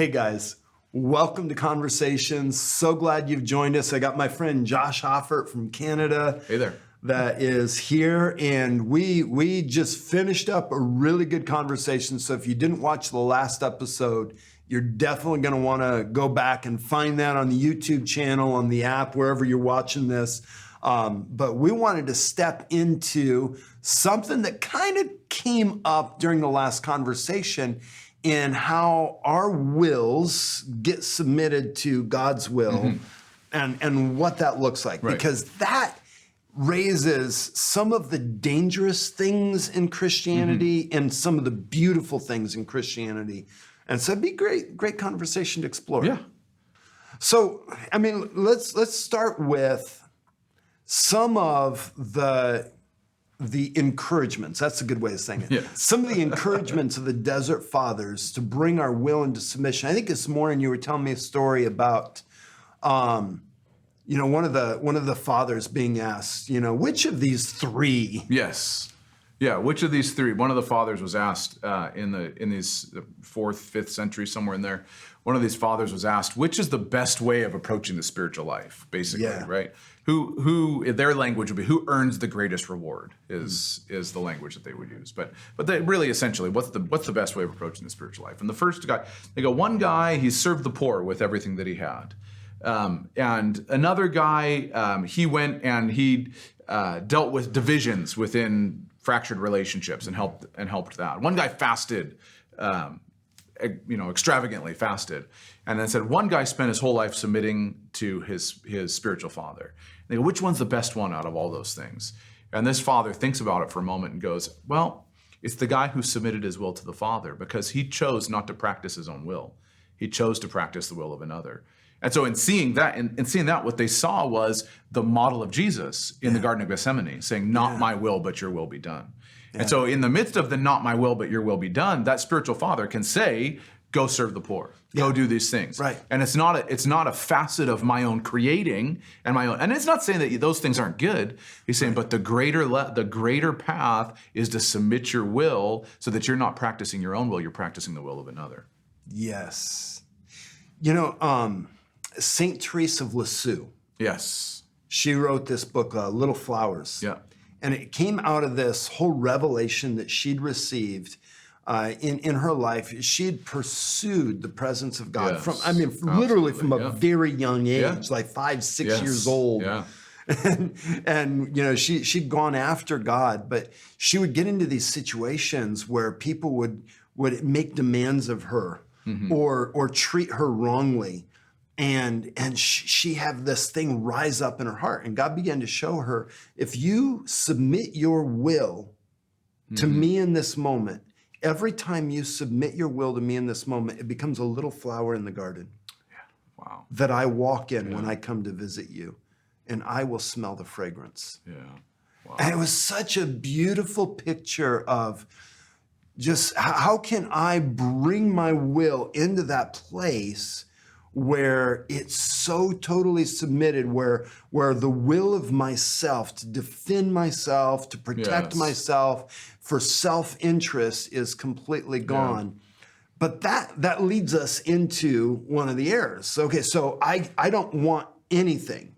Hey guys, welcome to Conversations. So glad you've joined us. I got my friend Josh Hoffert from Canada. Hey there. That is here, and we just finished up a really good conversation. So if you didn't watch the last episode, you're definitely going to want to go back and find that on the YouTube channel, on the app, wherever you're watching this. But we wanted to step into something that kind of came up during the last conversation in how our wills get submitted to God's will and what that looks like. Right. Because that raises some of the dangerous things in Christianity and some of the beautiful things in Christianity. And so it'd be great conversation to explore. Yeah. So, I mean, let's start with some of the encouragements. That's a good way of saying it. Yeah. Some of the encouragements of the Desert Fathers to bring our will into submission. I think this morning you were telling me a story about one of the fathers being asked, which of these three? Yes. Yeah. Which of these three? One of the fathers was asked in these 4th, 5th century, somewhere in there. One of these fathers was asked, which is the best way of approaching the spiritual life, basically, right? Who their language would be, who earns the greatest reward is the language that they would use. But they really essentially, what's the best way of approaching the spiritual life? And the first guy, they go, one guy, he served the poor with everything that he had. And another guy, he went and he dealt with divisions within fractured relationships and helped that. One guy fasted, extravagantly fasted, and then said one guy spent his whole life submitting to his spiritual father. And they go, which one's the best one out of all those things? And this father thinks about it for a moment and goes, well, it's the guy who submitted his will to the Father because he chose not to practice his own will. He chose to practice the will of another. And so in seeing that, what they saw was the model of Jesus in the Garden of Gethsemane, saying, not my will, but your will be done. Yeah. And so in the midst of the not my will, but your will be done, that spiritual father can say, go serve the poor, go do these things. Right. And it's not a facet of my own creating and my own, and it's not saying that those things aren't good. He's saying, but the greater path is to submit your will so that you're not practicing your own will, you're practicing the will of another. Yes. Saint Teresa of Lisieux. Yes. She wrote this book, Little Flowers. Yeah. And it came out of this whole revelation that she'd received in her life. She'd pursued the presence of God literally from a very young age, like 5, 6 years old. Yeah. And she'd gone after God, but she would get into these situations where people would make demands of her or treat her wrongly. And she had this thing rise up in her heart. And God began to show her, if you submit your will to me in this moment, every time you submit your will to me in this moment, it becomes a little flower in the garden. Yeah. Wow. That I walk in when I come to visit you. And I will smell the fragrance. Yeah. Wow. And it was such a beautiful picture of just how can I bring my will into that place where it's so totally submitted, where the will of myself to defend myself, to protect myself for self-interest is completely gone. Yeah. But that leads us into one of the errors. Okay, so I don't want anything.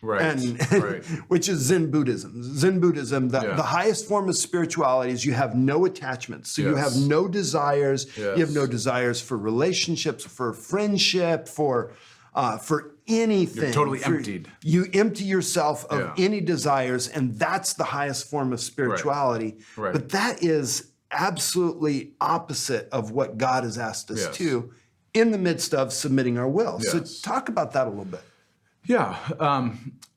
Right. Which is Zen Buddhism. Zen Buddhism, the highest form of spirituality is you have no attachments. So you have no desires. Yes. You have no desires for relationships, for friendship, for anything. You're totally emptied. You empty yourself of any desires, and that's the highest form of spirituality. Right. But that is absolutely opposite of what God has asked us to in the midst of submitting our will. Yes. So talk about that a little bit. Yeah.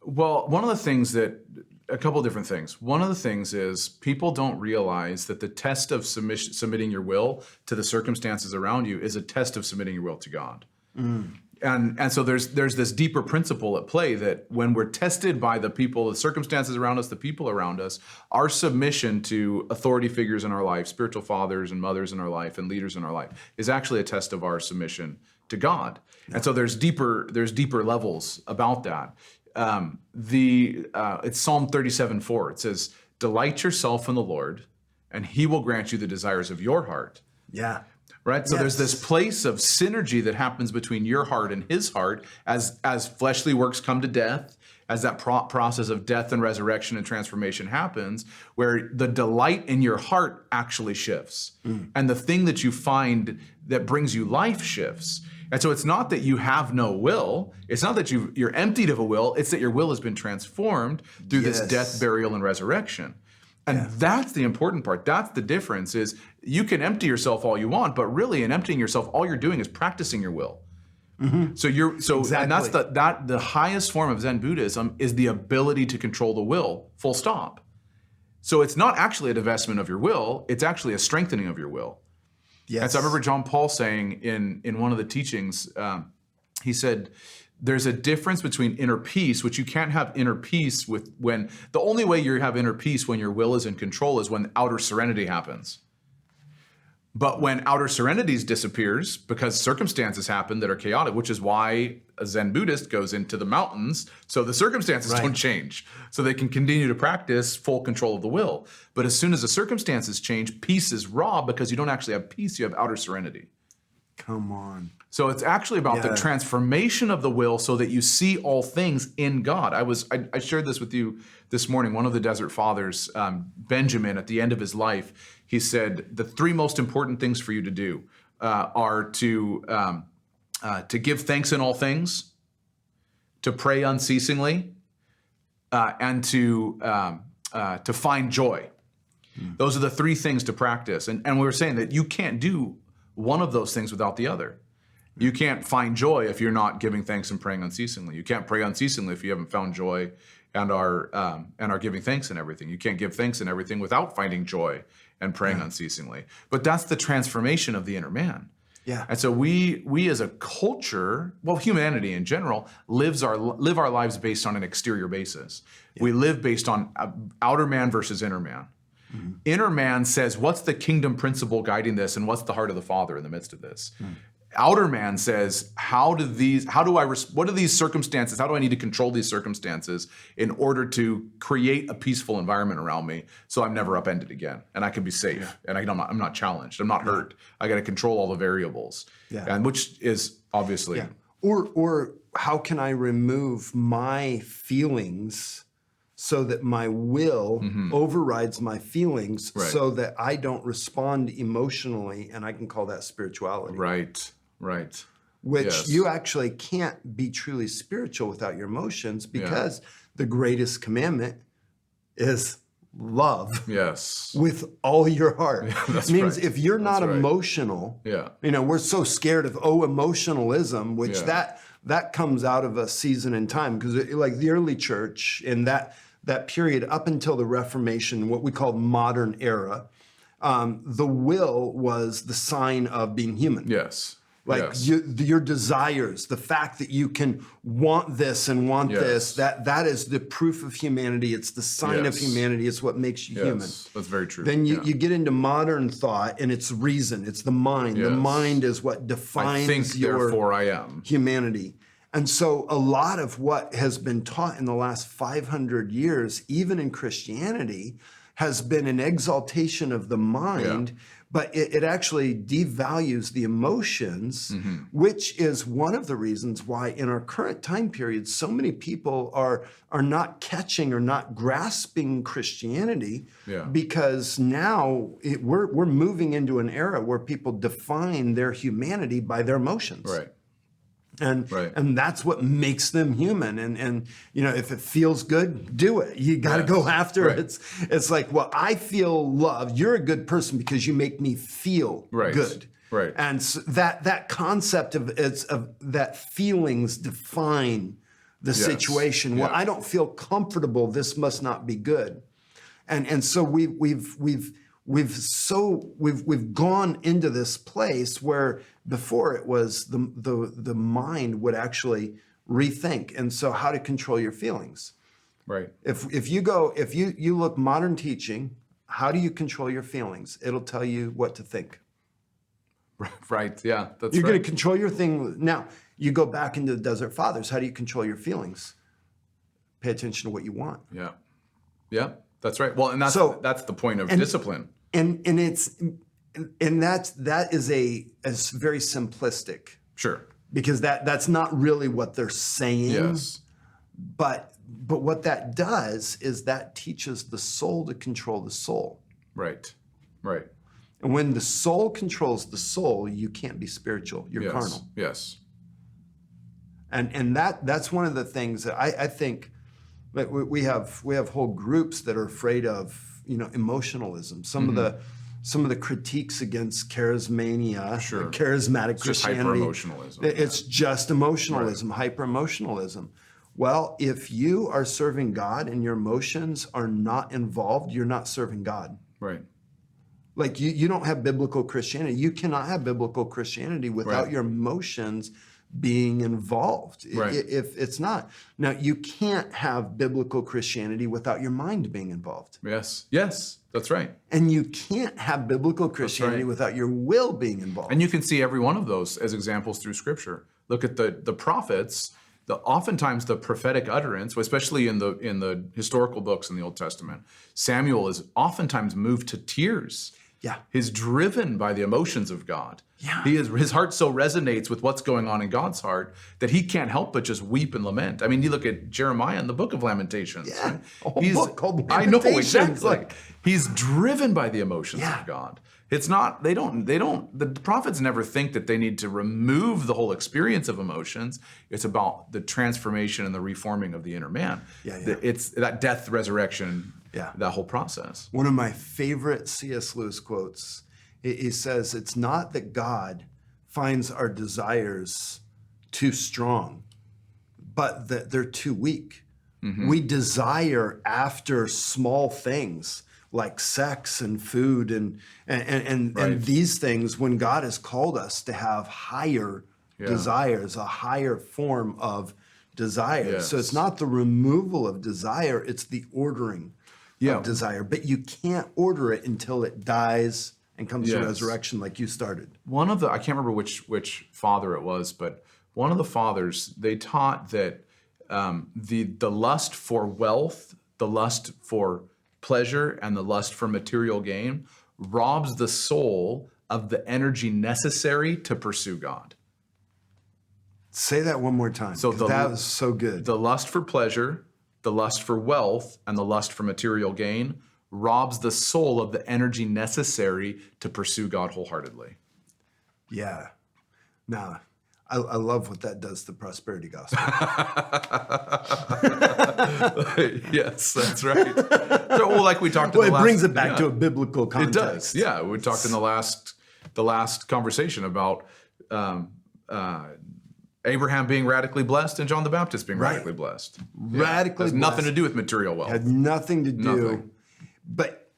Well, a couple of different things. One of the things is people don't realize that the test of submitting your will to the circumstances around you is a test of submitting your will to God. And so there's this deeper principle at play that when we're tested by the people, the circumstances around us, the people around us, our submission to authority figures in our life, spiritual fathers and mothers in our life and leaders in our life, is actually a test of our submission to God. And so there's deeper levels about that. It's Psalm 37:4. It says, "Delight yourself in the Lord, and He will grant you the desires of your heart." Yeah. right? So there's Yes. this place of synergy that happens between your heart and his heart as fleshly works come to death, as that process of death and resurrection and transformation happens, where the delight in your heart actually shifts. And the thing that you find that brings you life shifts. And so it's not that you have no will. It's not that you're emptied of a will. It's that your will has been transformed through this Yes. death, burial, and reresurrection. And that's the important part. That's the difference is you can empty yourself all you want, but really in emptying yourself, all you're doing is practicing your will. So Exactly. and that's the highest form of Zen Buddhism is the ability to control the will, full stop. So it's not actually a divestment of your will, it's actually a strengthening of your will. Yes. And so I remember John Paul saying in one of the teachings, he said, there's a difference between inner peace, which you can't have inner peace with when the only way you have inner peace when your will is in control is when outer serenity happens. But when outer serenity disappears because circumstances happen that are chaotic, which is why a Zen Buddhist goes into the mountains so the circumstances don't change, so they can continue to practice full control of the will. But as soon as the circumstances change, peace is robbed because you don't actually have peace, you have outer serenity. Come on. So it's actually about the transformation of the will so that you see all things in God. I shared this with you this morning. One of the Desert Fathers, Benjamin, at the end of his life, he said, the three most important things for you to do are to give thanks in all things, to pray unceasingly, and to find joy. Those are the three things to practice. And we were saying that you can't do one of those things without the other. You can't find joy if you're not giving thanks and praying unceasingly. You can't pray unceasingly if you haven't found joy and are giving thanks in everything. You can't give thanks in everything without finding joy and praying unceasingly. But that's the transformation of the inner man. Yeah. And so we as a culture, well, humanity in general, live our lives based on an exterior basis. Yeah. We live based on outer man versus inner man. Mm-hmm. Inner man says, what's the kingdom principle guiding this, and what's the heart of the Father in the midst of this? Mm. Outer man says, what are these circumstances? How do I need to control these circumstances in order to create a peaceful environment around me so I'm never upended again and I can be safe and I'm not challenged, I'm not hurt. I got to control all the variables, and which is obviously or how can I remove my feelings so that my will overrides my feelings, so that I don't respond emotionally, and I can call that spirituality. Right. Which you actually can't be truly spiritual without your emotions, because the greatest commandment is love. Yes. With all your heart. That's It means right. if you're not That's right. emotional, Yeah. we're so scared of emotionalism, which that comes out of a season in time, because like the early church in that period up until the Reformation, what we call modern era, the will was the sign of being human. Yes. Like your desires, the fact that you can want this and want this, that is the proof of humanity. It's the sign of humanity. It's what makes you human. That's very true. Then you get into modern thought, and it's reason. It's the mind. The mind is what defines I think, your therefore I am. humanity. And so a lot of what has been taught in the last 500 years, even in Christianity, has been an exaltation of the mind, but it actually devalues the emotions, which is one of the reasons why in our current time period, so many people are not catching or not grasping Christianity, because now we're moving into an era where people define their humanity by their emotions. Right. And that's what makes them human. And if it feels good, do it. You got to go after it. It's like, well, I feel loved. You're a good person because you make me feel good. Right. And so that concept of that feelings define the situation. Well, I don't feel comfortable. This must not be good. And so we've gone into this place where before it was the mind would actually rethink, and so how to control your feelings. Right. If you look modern teaching, how do you control your feelings? It'll tell you what to think. Right. Yeah. That's You're going to control your thing. Now you go back into the Desert Fathers. How do you control your feelings? Pay attention to what you want. Yeah. That's right. Well, and that's the point of discipline. And And that is a very simplistic, Sure. because that's not really what they're saying. Yes. But what that does is that teaches the soul to control the soul. Right. Right. And when the soul controls the soul, you can't be spiritual. You're Yes. carnal. Yes. And that's one of the things that I think that we have whole groups that are afraid of, emotionalism. Some of the critiques against charismania, Sure. charismatic It's just Christianity. hyper-emotionalism. It's just emotionalism, hyper-emotionalism. Well, if you are serving God and your emotions are not involved, you're not serving God. Right. Like you don't have biblical Christianity. You cannot have biblical Christianity without Right. your emotions being involved. Right. If it's not. Now, you can't have biblical Christianity without your mind being involved. Yes. Yes. That's right. And you can't have biblical Christianity without your will being involved. And you can see every one of those as examples through Scripture. Look at the prophets. Oftentimes the prophetic utterance, especially in the historical books in the Old Testament, Samuel is oftentimes moved to tears. Yeah. He's driven by the emotions of God. Yeah. His heart so resonates with what's going on in God's heart that he can't help but just weep and lament. I mean, you look at Jeremiah in the book of Lamentations. Yeah. A whole He's- book called I know, Lamentations. exactly. Like- He's driven by the emotions Yeah. of God. It's not, the prophets never think that they need to remove the whole experience of emotions. It's about the transformation and the reforming of the inner man. Yeah. It's that death, resurrection, Yeah. that whole process. One of my favorite C.S. Lewis quotes, he says, it's not that God finds our desires too strong, but that they're too weak. Mm-hmm. We desire after small things like sex and food and these things, when God has called us to have higher desires, a higher form of desire. Yes. So it's not the removal of desire, it's the ordering of desire. But you can't order it until it dies and comes to resurrection, like you started. One of I can't remember which father it was, but one of the fathers, they taught that the lust for wealth, the lust for pleasure, and the lust for material gain robs the soul of the energy necessary to pursue God. Say that one more time. So That was so good. The lust for pleasure, the lust for wealth, and the lust for material gain robs the soul of the energy necessary to pursue God wholeheartedly. Yeah. Now, I love what that does to the prosperity gospel. Yes, that's right. So, well, like we talked. Well, it brings it back to a biblical context. It does. Yeah, we talked in the last conversation about Abraham being radically blessed and John the Baptist being radically blessed. Radically has nothing blessed. to do with material wealth. Had nothing to do. Nothing. But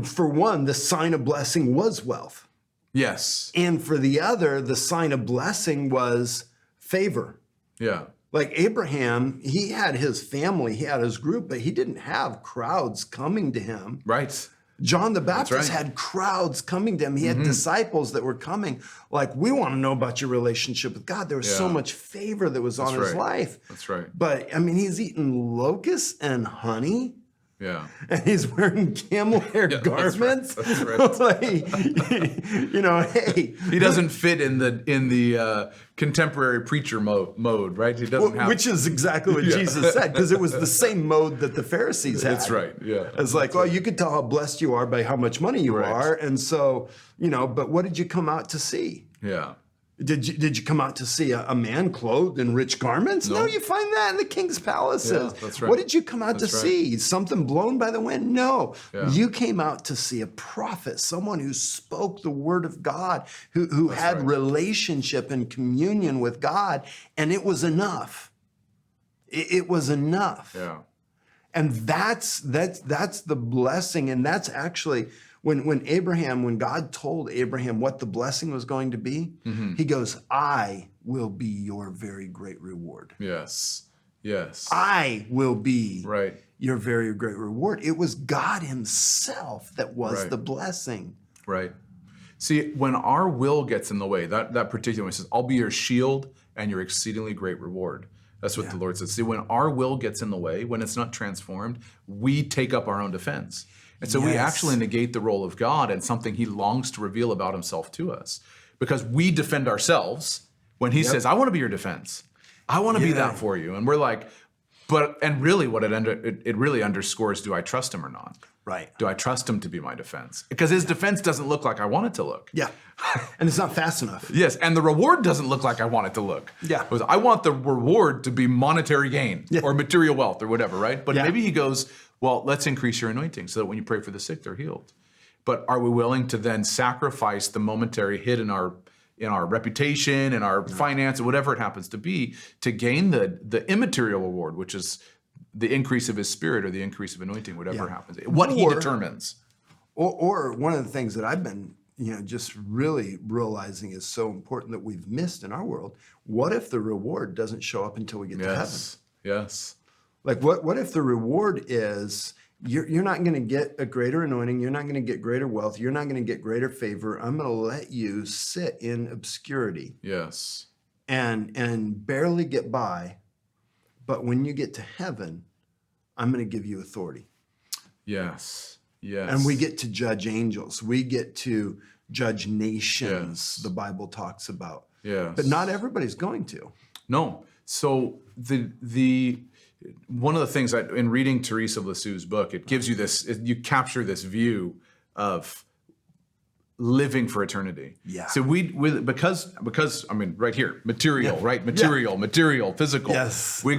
for one, the sign of blessing was wealth. Yes. And for the other, the sign of blessing was favor. Yeah. Like Abraham, he had his family, he had his group, but he didn't have crowds coming to him. Right. John the Baptist right. had crowds coming to him. He had disciples that were coming. Like, we want to know about your relationship with God. There was so much favor that was on his life. That's right. But I mean, he's eating locusts and honey. Yeah. And he's wearing camel hair garments. That's right. Like, hey. He doesn't fit in the contemporary preacher mode, right? He doesn't have. Which is exactly what Jesus said, because it was the same mode that the Pharisees had. That's right. Yeah. It's like, well, you could tell how blessed you are by how much money you are, and so but what did you come out to see? Yeah. Did you come out to see a man clothed in rich garments? No, you find that in the king's palaces. Yeah, that's right. What did you come out to That's right. see? Something blown by the wind? No. Yeah. You came out to see a prophet, someone who spoke the word of God, who had right. relationship and communion with God, and it was enough. It was enough. Yeah. And that's the blessing, and that's actually when God told Abraham what the blessing was going to be, he goes, I will be your very great reward. Yes. Yes. I will be Right. your very great reward. It was God himself that was Right. the blessing. Right. See, when our will gets in the way, that particular one says, I'll be your shield and your exceedingly great reward. That's what the Lord says. See, when our will gets in the way, when it's not transformed, we take up our own defense. And so we Yes. actually negate the role of God and something he longs to reveal about himself to us, because we defend ourselves when he says, I want to be your defense. I want to be that for you. And we're like, and really what it really underscores, do I trust him or not? Right. Do I trust him to be my defense? Because his defense doesn't look like I want it to look. Yeah. And it's not fast enough. Yes, and the reward doesn't look like I want it to look. Yeah. Because I want the reward to be monetary gain or material wealth or whatever, right? But maybe he goes, well, let's increase your anointing so that when you pray for the sick, they're healed. But are we willing to then sacrifice the momentary hit in our reputation, in our finance, or whatever it happens to be, to gain the immaterial reward, which is the increase of his spirit or the increase of anointing, whatever happens, what he determines. Or one of the things that I've been, just really realizing is so important that we've missed in our world. What if the reward doesn't show up until we get to heaven? Yes. Like what if the reward is you're not going to get a greater anointing, you're not going to get greater wealth, you're not going to get greater favor. I'm going to let you sit in obscurity. Yes. And barely get by. But when you get to heaven, I'm going to give you authority. Yes. Yes. And we get to judge angels. We get to judge nations, the Bible talks about. Yes. But not everybody's going to. No. So the one of the things in reading Teresa Blasu's book, it gives you this, you capture this view of living for eternity. Yeah. So because I mean, right here, material, right? Material, physical. Yes. We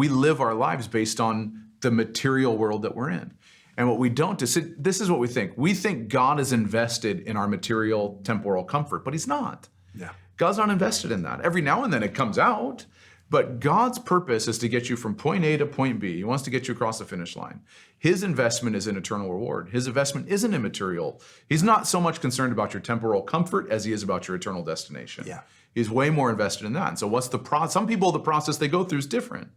live our lives based on the material world that we're in. And what we don't is, this is what we think. We think God is invested in our material, temporal comfort, but he's not. Yeah. God's not invested in that. Every now and then it comes out, but God's purpose is to get you from point A to point B. He wants to get you across the finish line. His investment is in eternal reward. His investment isn't immaterial. He's not so much concerned about your temporal comfort as he is about your eternal destination. Yeah. He's way more invested in that. And so what's the process? Some people, the process they go through is different.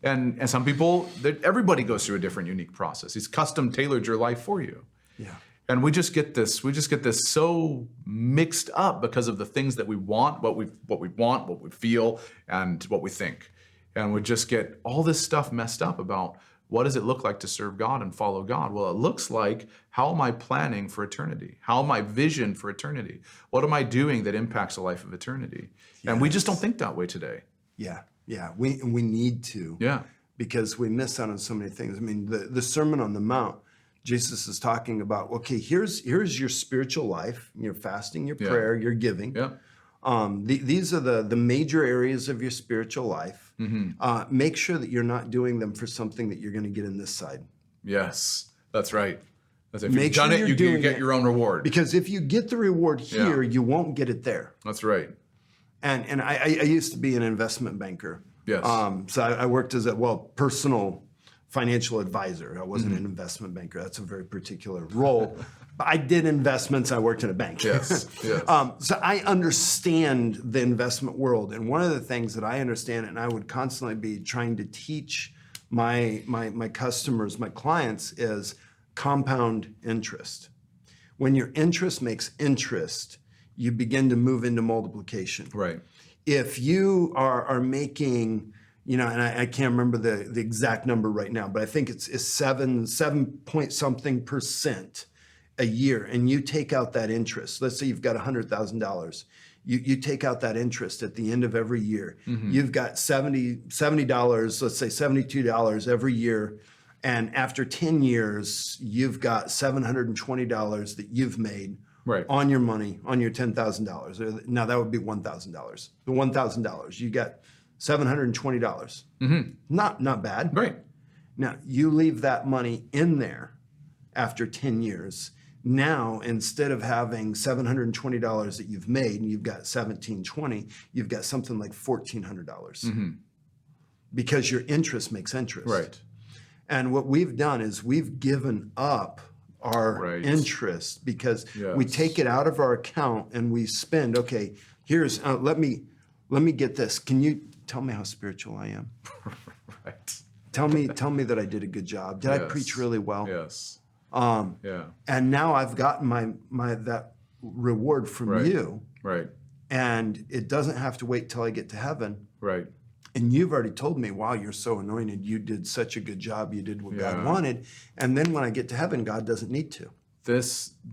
And some people, everybody goes through a different, unique process. He's custom tailored your life for you. Yeah. And we just get this so mixed up because of the things that we want, what we want, what we feel, and what we think. And we just get all this stuff messed up about what does it look like to serve God and follow God? Well, it looks like, how am I planning for eternity? How am I vision for eternity? What am I doing that impacts a life of eternity? Yes. And we just don't think that way today. Yeah. Yeah. We need to. Yeah. Because we miss out on so many things. I mean, the Sermon on the Mount, Jesus is talking about, okay, here's your spiritual life, your fasting, your prayer, your giving. Yeah. These are the major areas of your spiritual life. Mm-hmm. Make sure that you're not doing them for something that you're going to get in this side. Yes, that's right. If you've done it, you get your own reward. Because if you get the reward here, you won't get it there. That's right. And I used to be an investment banker. Yes. So I worked as a personal financial advisor. I wasn't an investment banker. That's a very particular role. But I did investments. I worked in a bank. Yes. Yes. So I understand the investment world. And one of the things that I understand, and I would constantly be trying to teach my customers, my clients, is compound interest. When your interest makes interest, you begin to move into multiplication. Right. If you are making, and I can't remember the exact number right now, but I think it's 7 point something % a year, and you take out that interest. Let's say you've got $100,000. You take out that interest at the end of every year. Mm-hmm. You've got $70, let's say $72 every year. And after 10 years, you've got $720 that you've made on your money, on your $10,000. Now that would be $1,000. The $1,000, you got $720. Mm-hmm. Not bad. Right. Now you leave that money in there after 10 years. Now, instead of having $720 that you've made and you've got $1,720, you've got something like $1,400 because your interest makes interest. Right. And what we've done is we've given up our interest because we take it out of our account and we spend. Okay, here's let me get this. Can you tell me how spiritual I am? Right. Tell me that I did a good job. Did I preach really well? Yes. And now I've gotten my that reward from you. Right. And it doesn't have to wait till I get to heaven. Right. And you've already told me, wow, you're so anointed. You did such a good job. You did what God Yeah. wanted. And then when I get to heaven, God doesn't need to.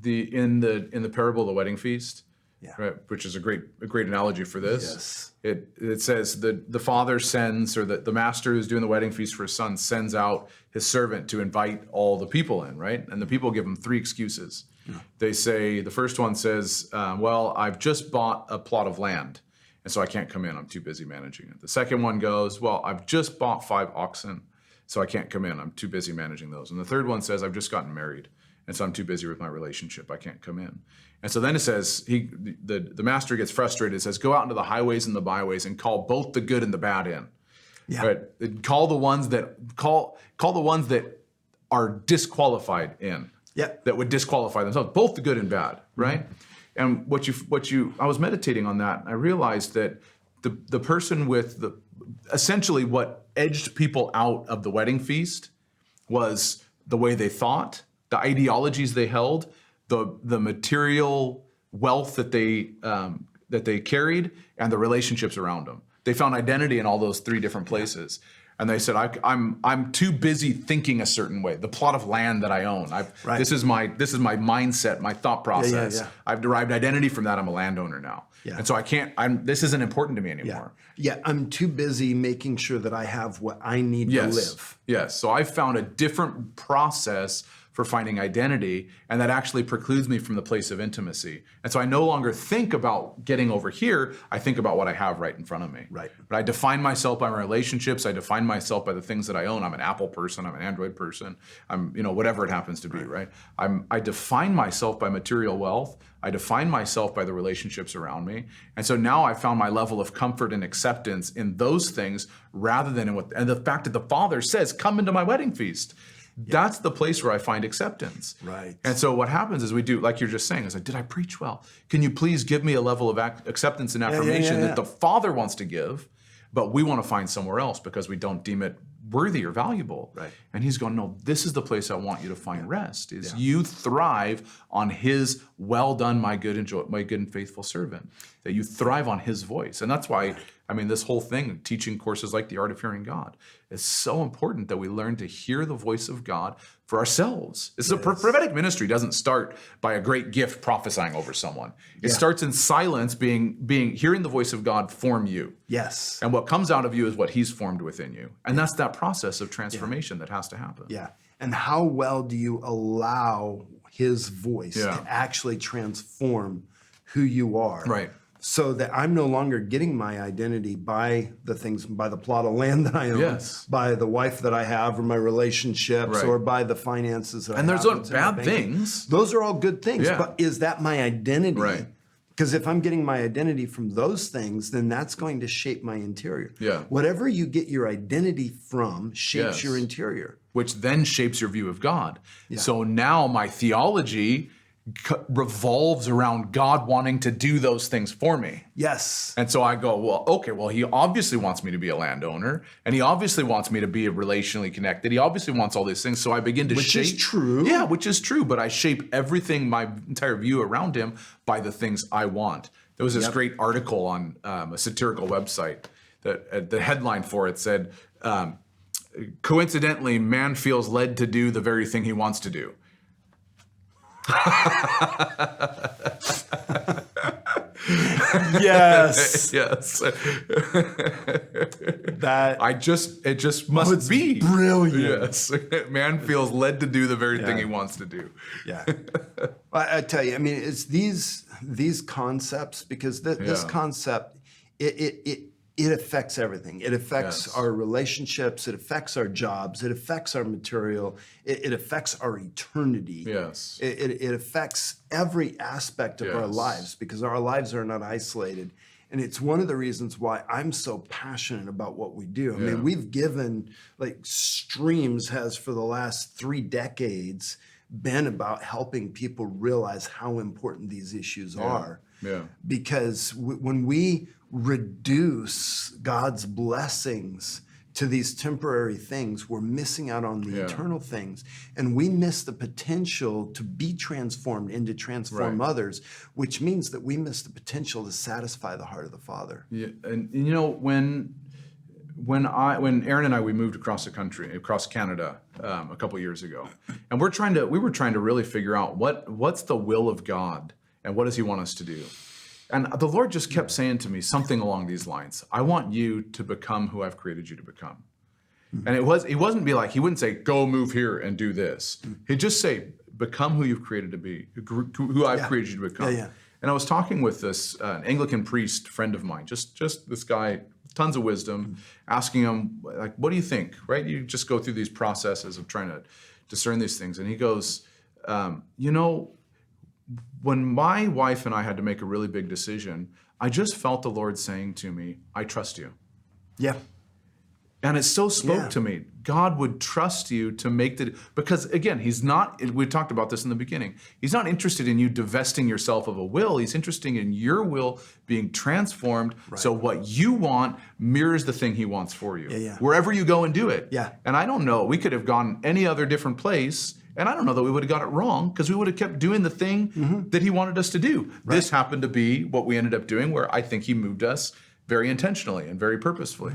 In the parable of the wedding feast, Yeah. right, which is a great analogy for this. Yes. It says the father sends, or the master who's doing the wedding feast for his son sends out his servant to invite all the people in, right? And the people give him 3 excuses. Yeah. They say, the first one says, well, I've just bought a plot of land, and so I can't come in. I'm too busy managing it. The second one goes, well, I've just bought 5 oxen, so I can't come in. I'm too busy managing those. And the third one says, I've just gotten married, and so I'm too busy with my relationship. I can't come in. And so then it says, the master gets frustrated. It says, go out into the highways and the byways and call both the good and the bad in. Yeah. Right? Call the ones that are disqualified in. Yeah. That would disqualify themselves, both the good and bad, right? Mm-hmm. And I was meditating on that, and I realized that the person with essentially what edged people out of the wedding feast was the way they thought, the ideologies they held, the material wealth that they carried, and the relationships around them. They found identity in all those 3 different places. And they said, I'm too busy thinking a certain way. The plot of land that I own, Right. this is my mindset, my thought process. Yeah. I've derived identity from that. I'm a landowner now, and so this isn't important to me anymore. Yeah, I'm too busy making sure that I have what I need to live. Yes. So I found a different process for finding identity, and that actually precludes me from the place of intimacy. And so I no longer think about getting over here. I think about what I have right in front of me. Right. But I define myself by my relationships. I define myself by the things that I own. I'm an Apple person. I'm an Android person. I'm, whatever it happens to be, right? I define myself by material wealth. I define myself by the relationships around me. And so now I found my level of comfort and acceptance in those things rather than and the fact that the Father says, come into my wedding feast. That's the place where I find acceptance. Right. And so what happens is we do, like you're just saying, is like, did I preach well? Can you please give me a level of acceptance and affirmation that the Father wants to give, but we want to find somewhere else because we don't deem it worthy or valuable. Right. And he's going, no, this is the place I want you to find rest, is you thrive on his well done, my good and faithful servant, that you thrive on his voice. And that's why, this whole thing, teaching courses like The Art of Hearing God, is so important that we learn to hear the voice of God for ourselves. This is a prophetic ministry doesn't start by a great gift prophesying over someone. It starts in silence, hearing the voice of God form you. Yes. And what comes out of you is what he's formed within you. And that's that process of transformation that has to happen. Yeah. And how well do you allow his voice to actually transform who you are? Right. So that I'm no longer getting my identity by the things, by the plot of land that I own, by the wife that I have, or my relationships, or by the finances that I have. And there's bad things. Those are all good things. Yeah. But is that my identity? Right. Because if I'm getting my identity from those things, then that's going to shape my interior. Yeah. Whatever you get your identity from shapes your interior. Which then shapes your view of God. Yeah. So now my theology revolves around God wanting to do those things for me. Yes. And so I go, well, he obviously wants me to be a landowner, and he obviously wants me to be relationally connected. He obviously wants all these things. So I begin to shape. Which is true. Yeah, which is true. But I shape everything, my entire view around him, by the things I want. There was this great article on a satirical website that the headline for it said, coincidentally, man feels led to do the very thing he wants to do. Yes. Yes. That it just must be brilliant. Yes. Man feels led to do the very thing he wants to do. Yeah. I tell you, it's these concepts, because this concept, it affects everything. It affects our relationships. It affects our jobs. It affects our material. It affects our eternity. Yes. It affects every aspect of our lives, because our lives are not isolated. And it's one of the reasons why I'm so passionate about what we do. I mean, we've given, Streams has for the last 3 decades been about helping people realize how important these issues are. Yeah. Because when we reduce God's blessings to these temporary things, we're missing out on the eternal things. And we miss the potential to be transformed and to transform others, which means that we miss the potential to satisfy the heart of the Father. Yeah. And when Aaron and I, we moved across Canada, a couple years ago, and we were trying to really figure out what's the will of God and what does He want us to do. And the Lord just kept saying to me something along these lines. I want you to become who I've created you to become. And He wouldn't say, go move here and do this. He'd just say, become who you've created to be, who I've created you to become. Yeah. And I was talking with this Anglican priest friend of mine, just this guy, tons of wisdom, asking him, like, what do you think, right? You just go through these processes of trying to discern these things. And he goes, when my wife and I had to make a really big decision, I just felt the Lord saying to me, I trust you. Yeah. And it so spoke to me. God would trust you to make because again, we talked about this in the beginning. He's not interested in you divesting yourself of a will. He's interested in your will being transformed. Right. So what you want mirrors the thing He wants for you. Wherever you go and do it. Yeah. And I don't know, we could have gone any other different place. And I don't know that we would have got it wrong because we would have kept doing the thing that He wanted us to do. Right. This happened to be what we ended up doing, where I think He moved us very intentionally and very purposefully.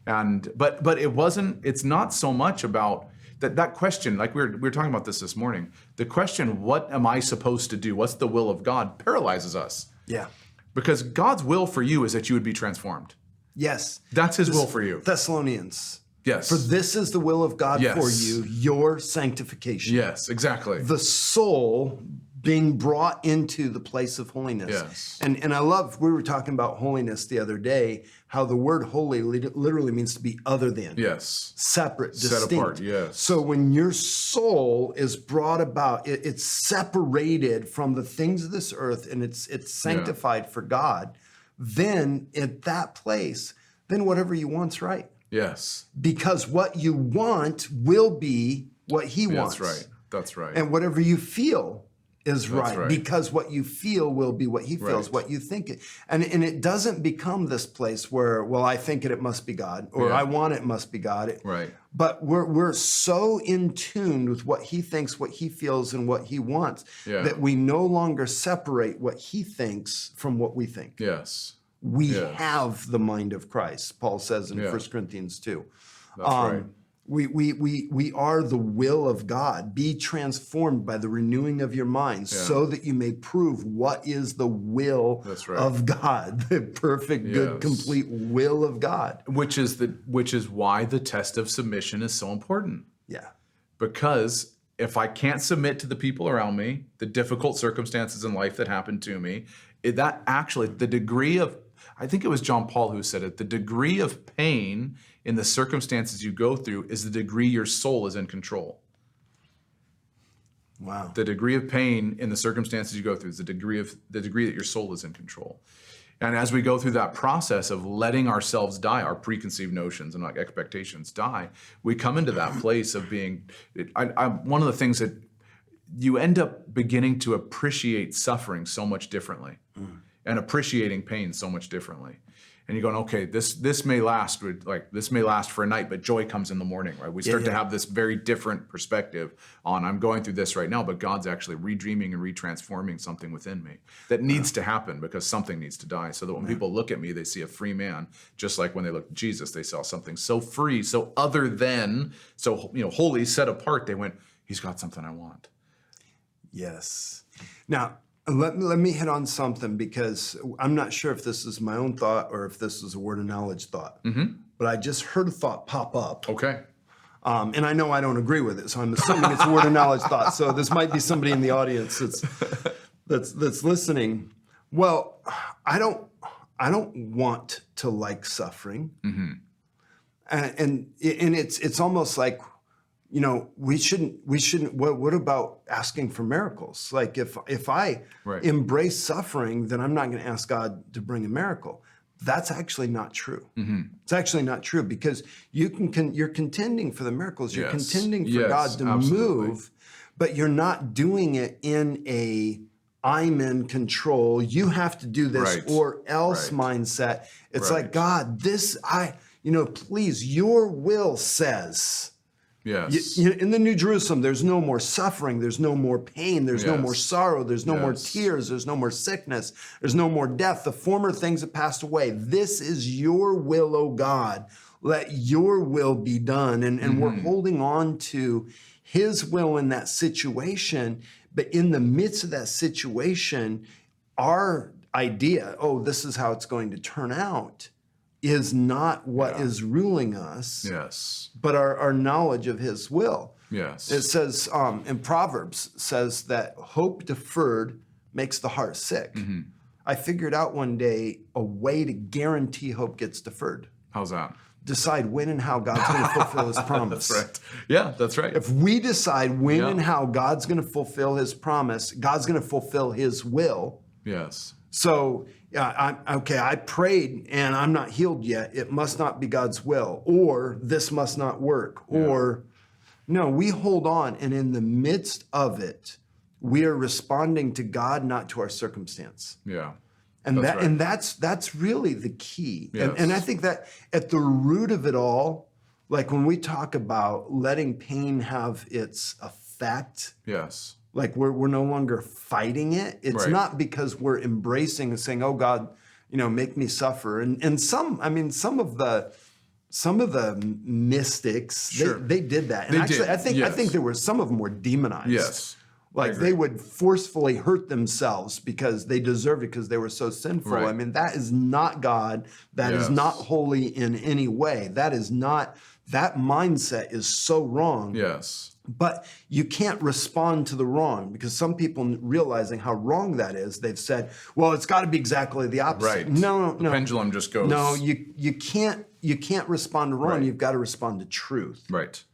And but it's not so much about that question, like we were talking about this morning. The question, what am I supposed to do? What's the will of God? Paralyzes us. Yeah. Because God's will for you is that you would be transformed. Yes. That's His will for you. Thessalonians. Yes. For this is the will of God for you, your sanctification. Yes, exactly. The soul being brought into the place of holiness. Yes. And I love, we were talking about holiness the other day, how the word holy literally means to be other than. Yes. Separate, distinct. Set apart, yes. So when your soul is brought about, it's separated from the things of this earth and it's sanctified for God, then at that place, then whatever you want's right. Yes. Because what you want will be what He wants. That's right. And whatever you feel is right. Because what you feel will be what He feels, what you think it. And it doesn't become this place where, well, I think it must be God, or I want it must be God. Right. But we're so in tune with what He thinks, what He feels, and what He wants that we no longer separate what He thinks from what we think. Yes. We have the mind of Christ, Paul says in 1 Corinthians 2. That's right. We are the will of God. Be transformed by the renewing of your mind so that you may prove what is the will of God, the perfect, good, complete will of God. Which is why the test of submission is so important. Yeah. Because if I can't submit to the people around me, the difficult circumstances in life that happen to me, the degree of, I think it was John Paul who said it, the degree of pain in the circumstances you go through is the degree your soul is in control. Wow. The degree of pain in the circumstances you go through is the degree that your soul is in control. And as we go through that process of letting ourselves die, our preconceived notions and expectations die, we come into that place of being, one of the things that you end up beginning to appreciate suffering so much differently and appreciating pain so much differently. And you're going, okay, this may last for a night, but joy comes in the morning, right? We start to have this very different perspective on, I'm going through this right now, but God's actually redreaming and retransforming something within me that needs to happen because something needs to die. So that when people look at me, they see a free man, just like when they look at Jesus, they saw something so free, so other than, so holy, set apart. They went, He's got something I want. Yes. Now, let me hit on something because I'm not sure if this is my own thought or if this is a word of knowledge thought. But I just heard a thought pop up. Okay. And I know I don't agree with it, so I'm assuming it's a word of knowledge thought. So this might be somebody in the audience that's listening. Well, I don't want to like suffering, and it's almost like, we shouldn't. What about asking for miracles? Like if I embrace suffering, then I'm not going to ask God to bring a miracle. That's actually not true. It's actually not true because you're contending for the miracles. You're contending for God to move, but you're not doing it in a I'm in control. You have to do this or else mindset. It's like, God, please, your will says. Yes. In the New Jerusalem, there's no more suffering. There's no more pain. There's no more sorrow. There's no more tears. There's no more sickness. There's no more death. The former things have passed away. This is your will, O God. let your will be done. And we're holding on to his will in that situation. But in the midst of that situation, our idea, oh, this is how it's going to turn out, is not what is ruling us, Yes. but our knowledge of his will. Yes. It says in Proverbs, says that hope deferred makes the heart sick. I figured out one day a way to guarantee hope gets deferred. How's that? Decide when and how God's going to fulfill his promise. That's right. Yeah, that's right. If we decide when and how God's going to fulfill his promise, God's going to fulfill his will. Yes. So, I prayed and I'm not healed yet. It must not be God's will, or this must not work, or no, we hold on. And in the midst of it, we are responding to God, not to our circumstance. Yeah. And that's that's really the key. Yes. And I think that at the root of it all, like when we talk about letting pain have its effect, Yes. like we're no longer fighting it. It's not because we're embracing and saying, "Oh God, make me suffer." And some of the mystics, they did that. And actually, I think there were some of them were demonized. Yes. Like they would forcefully hurt themselves because they deserved it because they were so sinful. Right. I mean, that is not God. That is not holy in any way. That mindset is so wrong. Yes. But you can't respond to the wrong, because some people, realizing how wrong that is, they've said, well, it's got to be exactly the opposite. Right. No. The pendulum just goes. No, you can't respond to wrong. Right. You've got to respond to truth. Right.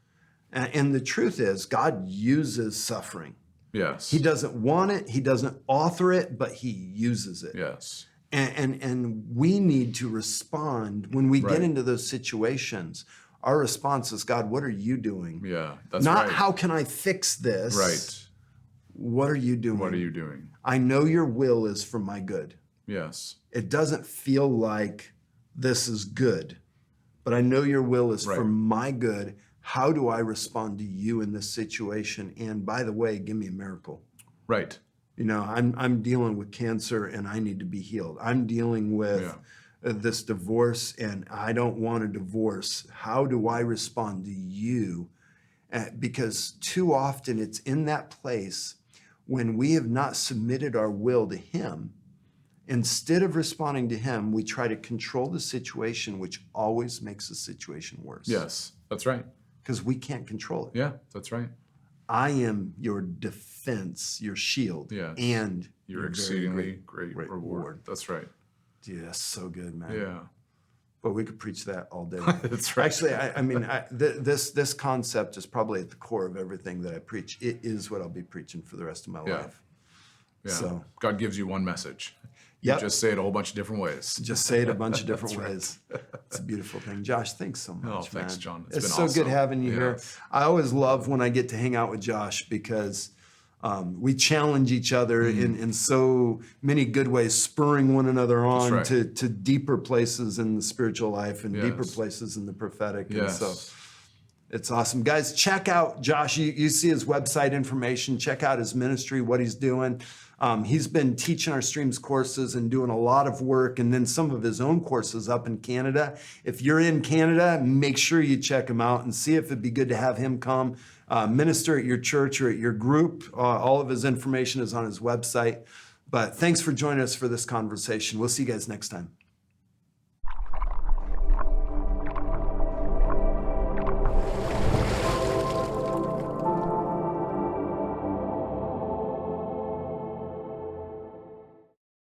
And the truth is, God uses suffering. Yes. He doesn't want it. He doesn't author it, but he uses it. Yes. And we need to respond when we get into those situations. Our response is, God, what are you doing? Yeah, that's Not right. how can I fix this? Right. What are you doing? What are you doing? I know your will is for my good. Yes. It doesn't feel like this is good, but I know your will is for my good. How do I respond to you in this situation? And by the way, give me a miracle. Right. I'm dealing with cancer and I need to be healed. I'm dealing with this divorce and I don't want a divorce. How do I respond to you? Because too often it's in that place when we have not submitted our will to him. Instead of responding to him, we try to control the situation, which always makes the situation worse. Yes, that's right. Because we can't control it. Yeah, that's right. I am your defense, your shield, and your exceedingly great reward. That's right. Yeah, that's so good, man. Yeah. But we could preach that all day. That's right. Actually, this concept is probably at the core of everything that I preach. It is what I'll be preaching for the rest of my life. Yeah. So God gives you one message. You just say it a whole bunch of different ways. Just say it a bunch of different ways. It's a beautiful thing. Josh, thanks so much. Oh, thanks, man. John. It's been so awesome. good having you here. I always love when I get to hang out with Josh because we challenge each other in so many good ways, spurring one another on to deeper places in the spiritual life and deeper places in the prophetic. And so it's awesome. Guys, check out Josh. You see his website information. Check out his ministry, what he's doing. He's been teaching our Streams courses and doing a lot of work, and then some of his own courses up in Canada. If you're in Canada, make sure you check him out and see if it'd be good to have him come minister at your church or at your group. All of his information is on his website. But thanks for joining us for this conversation. We'll see you guys next time.